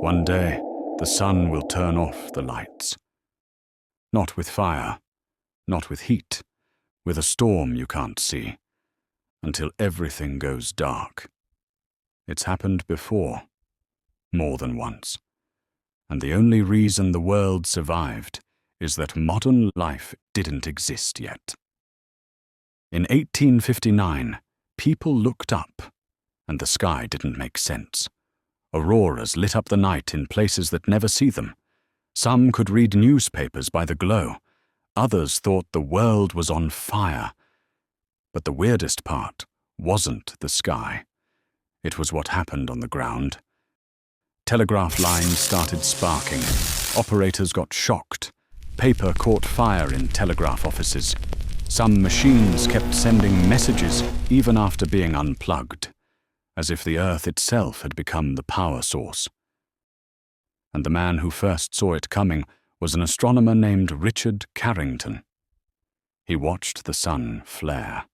One day, the sun will turn off the lights. Not with fire, not with heat, with a storm you can't see, until everything goes dark. It's happened before, more than once. And the only reason the world survived is that modern life didn't exist yet. In 1859, people looked up, and the sky didn't make sense. Auroras lit up the night in places that never see them. Some could read newspapers by the glow. Others thought the world was on fire. But the weirdest part wasn't the sky. It was what happened on the ground. Telegraph lines started sparking. Operators got shocked. Paper caught fire in telegraph offices. Some machines kept sending messages even after being unplugged, as if the earth itself had become the power source. And the man who first saw it coming was an astronomer named Richard Carrington. He watched the sun flare,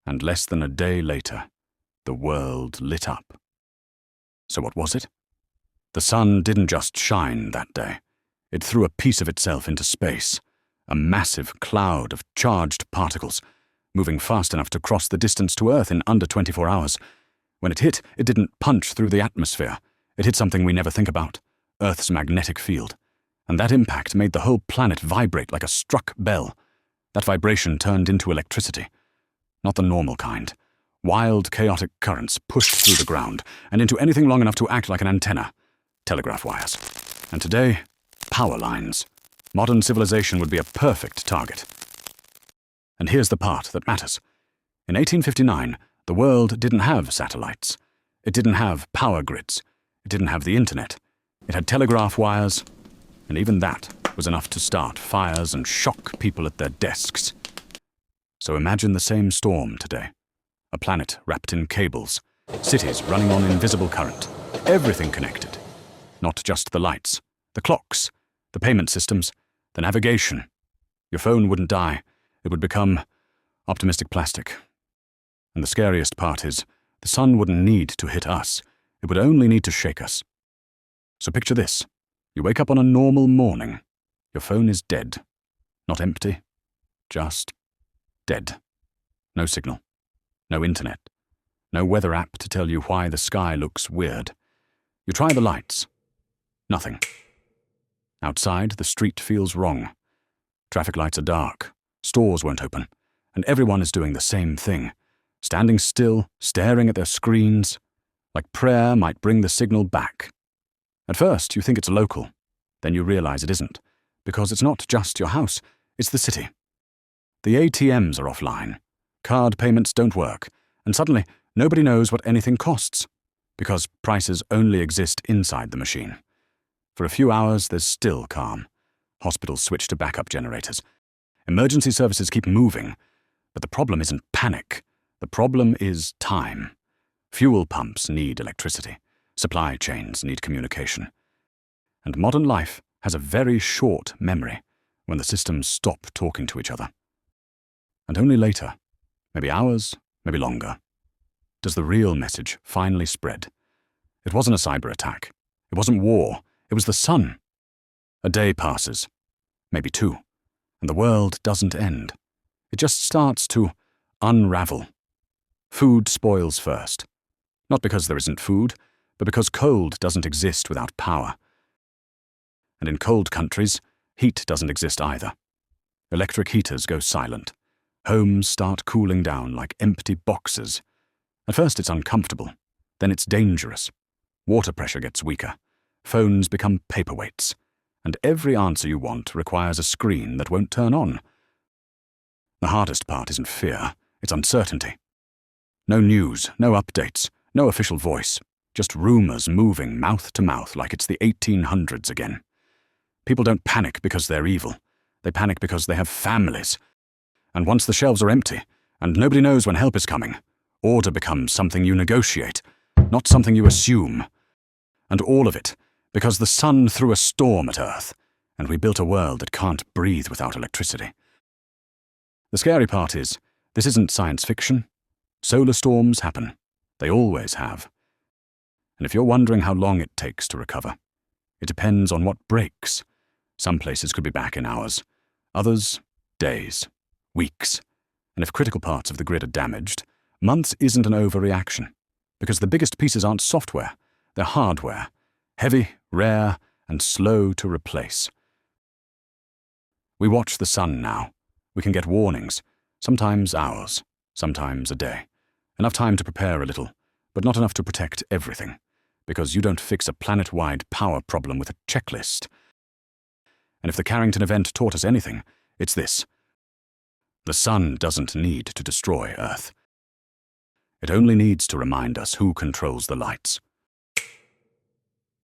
and less than a day later, the world lit up. So what was it? The sun didn't just shine that day. It threw a piece of itself into space, a massive cloud of charged particles, moving fast enough to cross the distance to Earth in under 24 hours. When it hit, it didn't punch through the atmosphere. It hit something we never think about, Earth's magnetic field. And that impact made the whole planet vibrate like a struck bell. That vibration turned into electricity. Not the normal kind. Wild, chaotic currents pushed through the ground and into anything long enough to act like an antenna. Telegraph wires. And today, power lines. Modern civilization would be a perfect target. And here's the part that matters. In 1859, the world didn't have satellites. It didn't have power grids. It didn't have the internet. It had telegraph wires, and even that was enough to start fires and shock people at their desks. So imagine the same storm today. A planet wrapped in cables, cities running on invisible current, everything connected. Not just the lights, the clocks, the payment systems, the navigation. Your phone wouldn't die. It would become optimistic plastic. And the scariest part is, the sun wouldn't need to hit us. It would only need to shake us. So picture this. You wake up on a normal morning. Your phone is dead. Not empty. Just dead. No signal. No internet. No weather app to tell you why the sky looks weird. You try the lights. Nothing. Outside, the street feels wrong. Traffic lights are dark. Stores won't open. And everyone is doing the same thing. Standing still, staring at their screens, like prayer might bring the signal back. At first, you think it's local. Then you realize it isn't, because it's not just your house, it's the city. The ATMs are offline. Card payments don't work. And suddenly, nobody knows what anything costs, because prices only exist inside the machine. For a few hours, there's still calm. Hospitals switch to backup generators. Emergency services keep moving. But the problem isn't panic. The problem is time. Fuel pumps need electricity. Supply chains need communication. And modern life has a very short memory when the systems stop talking to each other. And only later, maybe hours, maybe longer, does the real message finally spread. It wasn't a cyber attack. It wasn't war. It was the sun. A day passes, maybe two, and the world doesn't end. It just starts to unravel. Food spoils first. Not because there isn't food, but because cold doesn't exist without power. And in cold countries, heat doesn't exist either. Electric heaters go silent. Homes start cooling down like empty boxes. At first it's uncomfortable. Then it's dangerous. Water pressure gets weaker. Phones become paperweights. And every answer you want requires a screen that won't turn on. The hardest part isn't fear, it's uncertainty. No news, no updates, no official voice. Just rumors moving mouth to mouth like it's the 1800s again. People don't panic because they're evil. They panic because they have families. And once the shelves are empty, and nobody knows when help is coming, order becomes something you negotiate, not something you assume. And all of it because the sun threw a storm at Earth, and we built a world that can't breathe without electricity. The scary part is, this isn't science fiction. Solar storms happen. They always have. And if you're wondering how long it takes to recover, it depends on what breaks. Some places could be back in hours, others days, weeks. And if critical parts of the grid are damaged, months isn't an overreaction, because the biggest pieces aren't software, they're hardware, heavy, rare, and slow to replace. We watch the sun now. We can get warnings, sometimes hours, sometimes a day. Enough time to prepare a little, but not enough to protect everything, because you don't fix a planet-wide power problem with a checklist. And if the Carrington event taught us anything, it's this. The sun doesn't need to destroy Earth. It only needs to remind us who controls the lights.